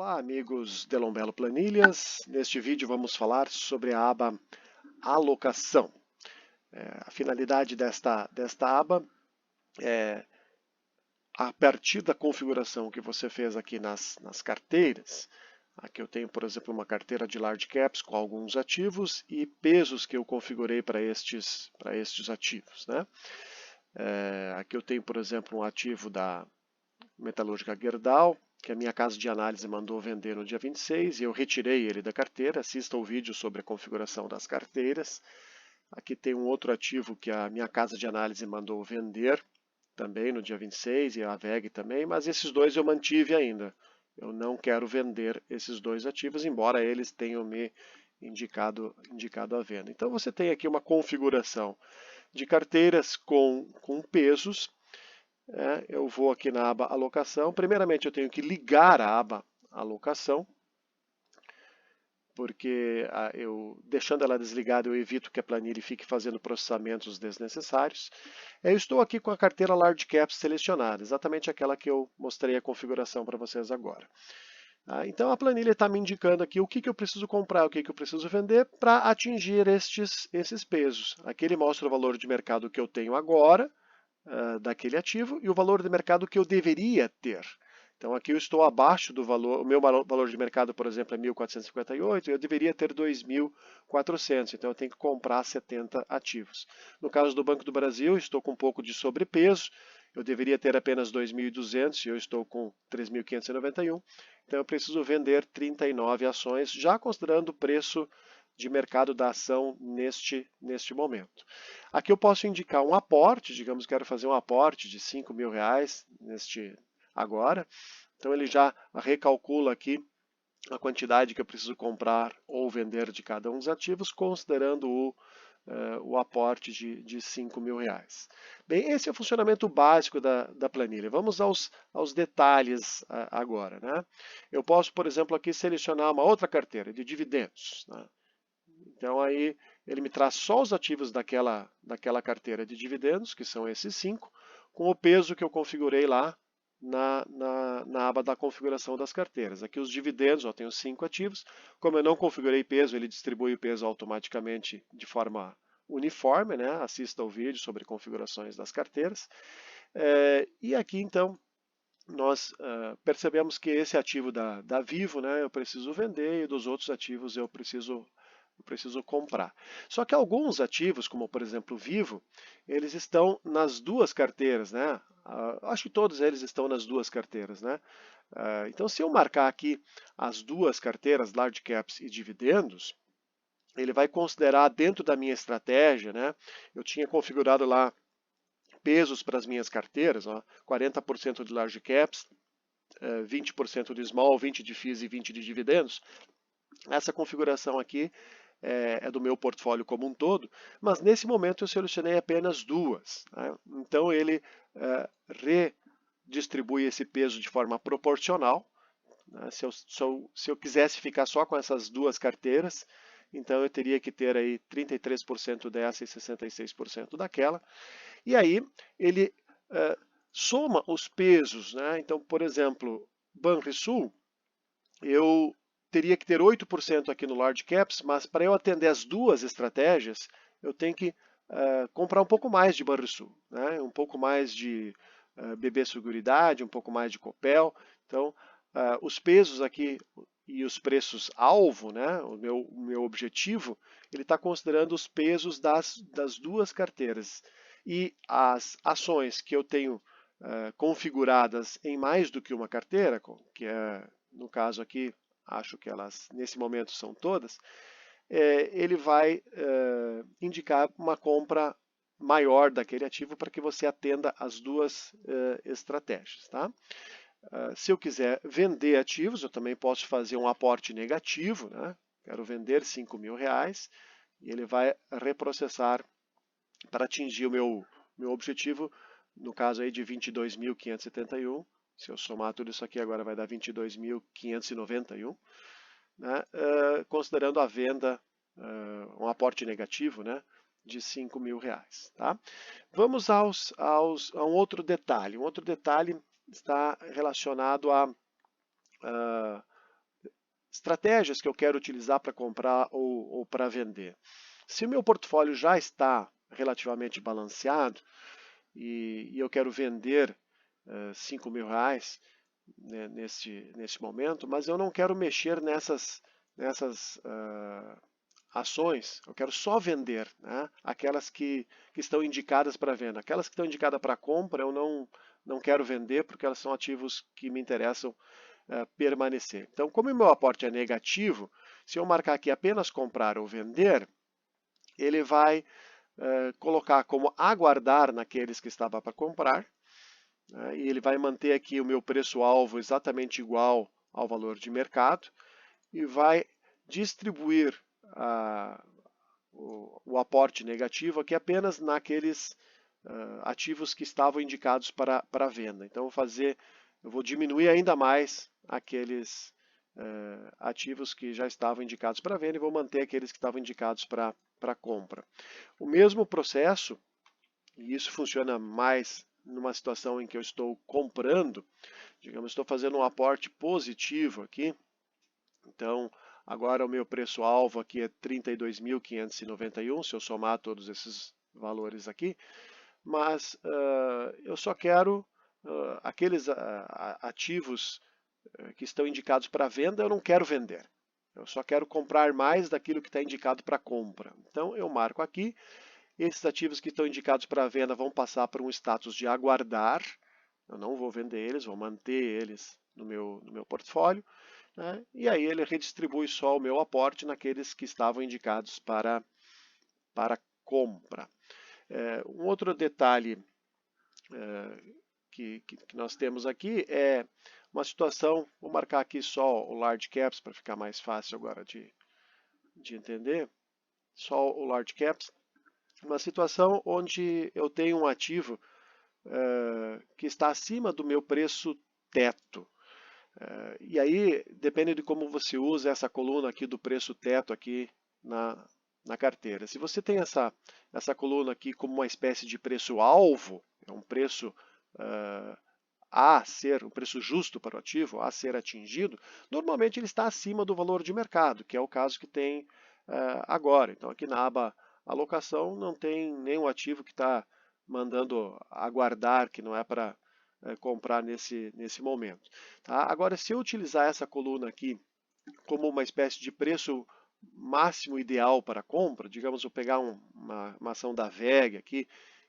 Olá, amigos de Lombelo Planilhas. Neste vídeo vamos falar sobre a aba Alocação. A finalidade desta aba é, a partir da configuração que você fez aqui nas carteiras, aqui eu tenho, por exemplo, uma carteira de Large Caps com alguns ativos e pesos que eu configurei para estes ativos, né? Aqui eu tenho, por exemplo, um ativo da Metalúrgica Gerdau, que a minha casa de análise mandou vender no dia 26 e eu retirei ele da carteira. Assista o vídeo sobre a configuração das carteiras. Aqui tem um outro ativo que a minha casa de análise mandou vender também no dia 26 e a VEG também, mas esses dois eu mantive ainda. Eu não quero vender esses dois ativos, embora eles tenham me indicado a venda. Então você tem aqui uma configuração de carteiras com pesos. Eu vou aqui na aba Alocação. Primeiramente, eu tenho que ligar a aba Alocação, porque deixando ela desligada, eu evito que a planilha fique fazendo processamentos desnecessários. Eu estou aqui com a carteira Large Caps selecionada, exatamente aquela que eu mostrei a configuração para vocês agora. Então, a planilha está me indicando aqui o que eu preciso comprar, o que eu preciso vender para atingir esses pesos. Aqui ele mostra o valor de mercado que eu tenho agora, daquele ativo e o valor de mercado que eu deveria ter. Então aqui eu estou abaixo do valor, o meu valor de mercado, por exemplo, é 1.458, eu deveria ter 2.400, então eu tenho que comprar 70 ativos. No caso do Banco do Brasil, estou com um pouco de sobrepeso, eu deveria ter apenas 2.200 e eu estou com 3.591, então eu preciso vender 39 ações, já considerando o preço de mercado da ação neste momento. Aqui eu posso indicar um aporte, digamos que quero fazer um aporte de R$5.000 agora. Então ele já recalcula aqui a quantidade que eu preciso comprar ou vender de cada um dos ativos, considerando o aporte de R$5.000. Bem, esse é o funcionamento básico da planilha. Vamos aos detalhes agora, né? Eu posso, por exemplo, aqui selecionar uma outra carteira de dividendos, né? Então aí ele me traz só os ativos daquela carteira de dividendos, que são esses 5, com o peso que eu configurei lá na aba da configuração das carteiras. Aqui os dividendos, eu tenho 5 ativos. Como eu não configurei peso, ele distribui o peso automaticamente de forma uniforme, né? Assista ao vídeo sobre configurações das carteiras. E aqui então nós percebemos que esse ativo da Vivo, né, eu preciso vender, e dos outros ativos eu preciso comprar. Só que alguns ativos, como por exemplo o Vivo, eles estão nas duas carteiras, né? Acho que todos eles estão nas duas carteiras, né? Então, se eu marcar aqui as duas carteiras, Large Caps e Dividendos, ele vai considerar dentro da minha estratégia, né? Eu tinha configurado lá pesos para as minhas carteiras, ó, 40% de Large Caps, 20% de Small, 20% de FIIs e 20% de Dividendos. Essa configuração aqui é do meu portfólio como um todo, mas nesse momento eu selecionei apenas duas, né? Então ele redistribui esse peso de forma proporcional, né? Se eu quisesse ficar só com essas duas carteiras, então eu teria que ter aí 33% dessa e 66% daquela, e aí ele soma os pesos, né? Então, por exemplo, Banrisul, eu teria que ter 8% aqui no Large Caps, mas para eu atender as duas estratégias, eu tenho que comprar um pouco mais de Banrisul, né? Um pouco mais de BB Seguridade, um pouco mais de Copel. Então, os pesos aqui e os preços alvo, né? O meu objetivo, ele está considerando os pesos das duas carteiras. E as ações que eu tenho configuradas em mais do que uma carteira, que é, no caso aqui, acho que elas nesse momento são todas, ele vai indicar uma compra maior daquele ativo para que você atenda as duas estratégias, tá? Se eu quiser vender ativos, eu também posso fazer um aporte negativo, né? Quero vender R$5.000 e ele vai reprocessar para atingir o meu objetivo, no caso aí de 22.571. Se eu somar tudo isso aqui agora vai dar 22.591, né? Considerando a venda, um aporte negativo, né? De R$5.000, tá? Vamos a um outro detalhe. Um outro detalhe está relacionado estratégias que eu quero utilizar para comprar ou para vender. Se o meu portfólio já está relativamente balanceado e eu quero vender R$ 5.000, né, nesse momento, mas eu não quero mexer nessas ações, eu quero só vender, né, aquelas que estão indicadas para venda. Aquelas que estão indicadas para compra eu não quero vender porque elas são ativos que me interessam permanecer. Então, como o meu aporte é negativo, se eu marcar aqui apenas comprar ou vender, ele vai colocar como aguardar naqueles que estava para comprar, né, e ele vai manter aqui o meu preço-alvo exatamente igual ao valor de mercado e vai distribuir o aporte negativo aqui apenas naqueles ativos que estavam indicados para venda. Então, eu vou diminuir ainda mais aqueles ativos que já estavam indicados para venda e vou manter aqueles que estavam indicados para compra. O mesmo processo, e isso funciona mais numa situação em que eu estou comprando, digamos, estou fazendo um aporte positivo aqui, então agora o meu preço-alvo aqui é 32.591, se eu somar todos esses valores aqui, mas eu só quero aqueles ativos que estão indicados para venda, eu não quero vender. Eu só quero comprar mais daquilo que está indicado para compra. Então eu marco aqui, esses ativos que estão indicados para venda vão passar para um status de aguardar, eu não vou vender eles, vou manter eles no meu portfólio, né? E aí ele redistribui só o meu aporte naqueles que estavam indicados para compra. Um outro detalhe que nós temos aqui é uma situação, vou marcar aqui só o Large Caps para ficar mais fácil agora de entender, só o Large Caps, uma situação onde eu tenho um ativo que está acima do meu preço teto. E aí, depende de como você usa essa coluna aqui do preço teto aqui na carteira. Se você tem essa coluna aqui como uma espécie de preço-alvo, é um preço um preço justo para o ativo, a ser atingido, normalmente ele está acima do valor de mercado, que é o caso que tem agora. Então, aqui na aba alocação, não tem nenhum ativo que está mandando aguardar, que não é para comprar nesse momento. Tá? Agora, se eu utilizar essa coluna aqui como uma espécie de preço máximo ideal para compra, digamos, eu pegar uma ação da VEG aqui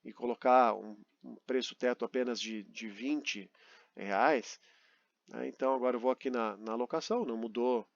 e colocar um preço teto apenas de R$ 20, né? Então agora eu vou aqui na alocação, não mudou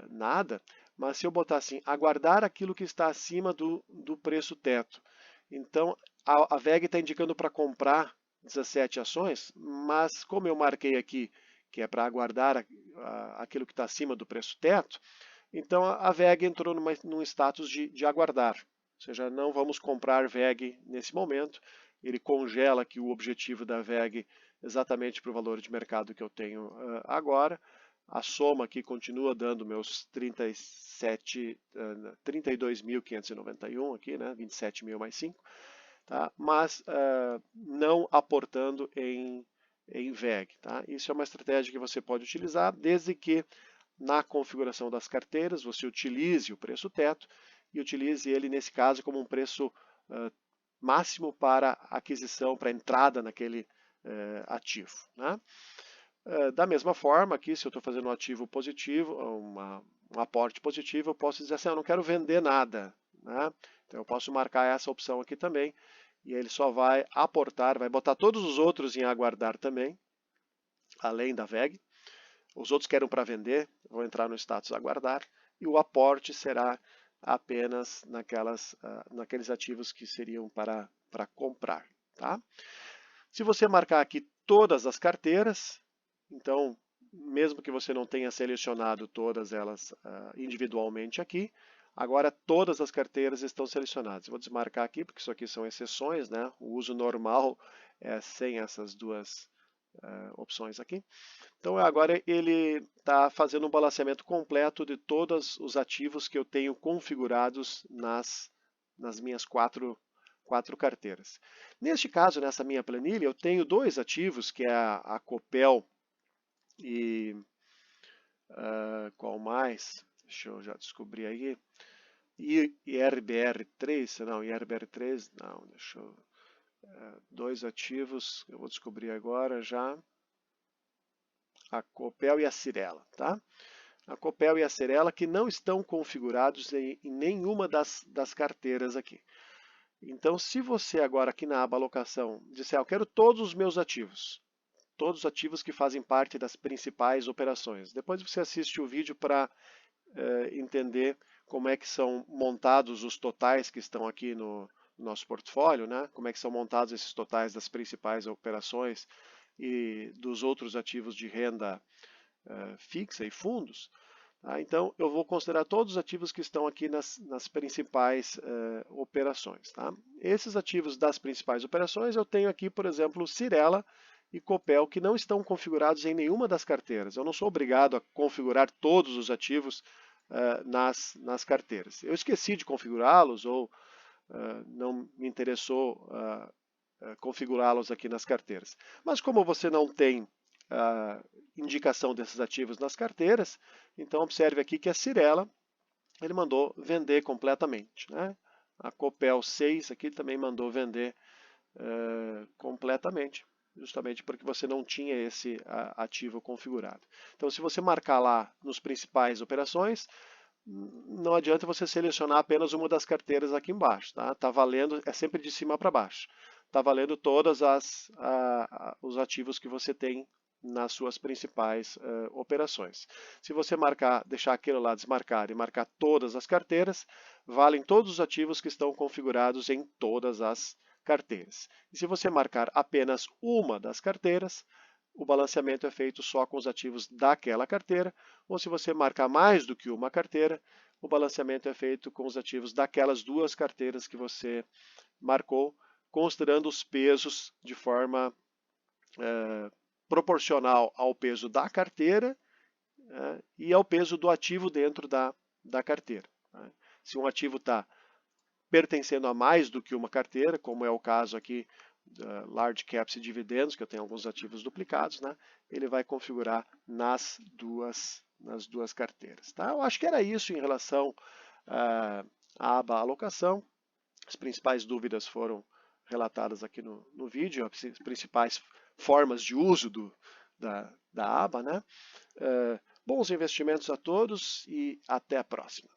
nada, mas se eu botar assim, aguardar aquilo que está acima do preço teto, então a VEG está indicando para comprar 17 ações, mas como eu marquei aqui que é para aguardar aquilo que está acima do preço teto, então a VEG entrou num status de aguardar, ou seja, não vamos comprar VEG nesse momento, ele congela aqui o objetivo da VEG exatamente para o valor de mercado que eu tenho agora, a soma aqui continua dando meus 32.591 aqui, né, 27.000 mais 5, tá? Mas não aportando em VEG. Tá? Isso é uma estratégia que você pode utilizar, desde que na configuração das carteiras você utilize o preço teto e utilize ele, nesse caso, como um preço máximo para aquisição, para entrada naquele ativo. Né? Da mesma forma, aqui, se eu estou fazendo um ativo positivo, um aporte positivo, eu posso dizer assim, eu não quero vender nada. Né? Então eu posso marcar essa opção aqui também, e ele só vai aportar, vai botar todos os outros em aguardar também, além da VEG. Os outros querem para vender, vão entrar no status aguardar, e o aporte será apenas naqueles ativos que seriam para comprar. Tá? Se você marcar aqui todas as carteiras, então, mesmo que você não tenha selecionado todas elas individualmente aqui, agora todas as carteiras estão selecionadas. Eu vou desmarcar aqui, porque isso aqui são exceções, né? O uso normal é sem essas duas opções aqui. Então, agora ele está fazendo um balanceamento completo de todos os ativos que eu tenho configurados nas minhas quatro carteiras. Neste caso, nessa minha planilha, eu tenho dois ativos, que é a Copel e Qual mais? Deixa eu já descobrir aí. IRBR3, não, IRBR3, não, deixa eu... dois ativos, eu vou descobrir agora já. A Copel e a Cyrela, tá? A Copel e a Cyrela que não estão configurados em nenhuma das carteiras aqui. Então, se você agora aqui na aba alocação disser, eu quero todos os meus ativos, todos os ativos que fazem parte das principais operações. Depois você assiste o vídeo para entender como é que são montados os totais que estão aqui no nosso portfólio, né? Como é que são montados esses totais das principais operações e dos outros ativos de renda fixa e fundos. Tá? Então, eu vou considerar todos os ativos que estão aqui nas principais operações. Tá? Esses ativos das principais operações, eu tenho aqui, por exemplo, Cyrela e Copel, que não estão configurados em nenhuma das carteiras. Eu não sou obrigado a configurar todos os ativos nas carteiras. Eu esqueci de configurá-los ou não me interessou configurá-los aqui nas carteiras. Mas como você não tem indicação desses ativos nas carteiras, então observe aqui que a Cyrela ele mandou vender completamente. Né? A Copel 6 aqui também mandou vender completamente, justamente porque você não tinha esse ativo configurado. Então, se você marcar lá nos principais operações, não adianta você selecionar apenas uma das carteiras aqui embaixo. Tá valendo, é sempre de cima para baixo. Está valendo todos os ativos que você tem nas suas principais operações. Se você deixar aquilo lá desmarcado e marcar todas as carteiras, valem todos os ativos que estão configurados em todas as carteiras. E se você marcar apenas uma das carteiras, o balanceamento é feito só com os ativos daquela carteira, ou se você marcar mais do que uma carteira, o balanceamento é feito com os ativos daquelas duas carteiras que você marcou, considerando os pesos de forma proporcional ao peso da carteira e ao peso do ativo dentro da carteira. Né? Se um ativo está pertencendo a mais do que uma carteira, como é o caso aqui large caps e dividendos, que eu tenho alguns ativos duplicados, né? Ele vai configurar nas duas carteiras. Tá? Eu acho que era isso em relação à aba alocação. As principais dúvidas foram relatadas aqui no vídeo, as principais formas de uso da aba. Né? Bons investimentos a todos e até a próxima.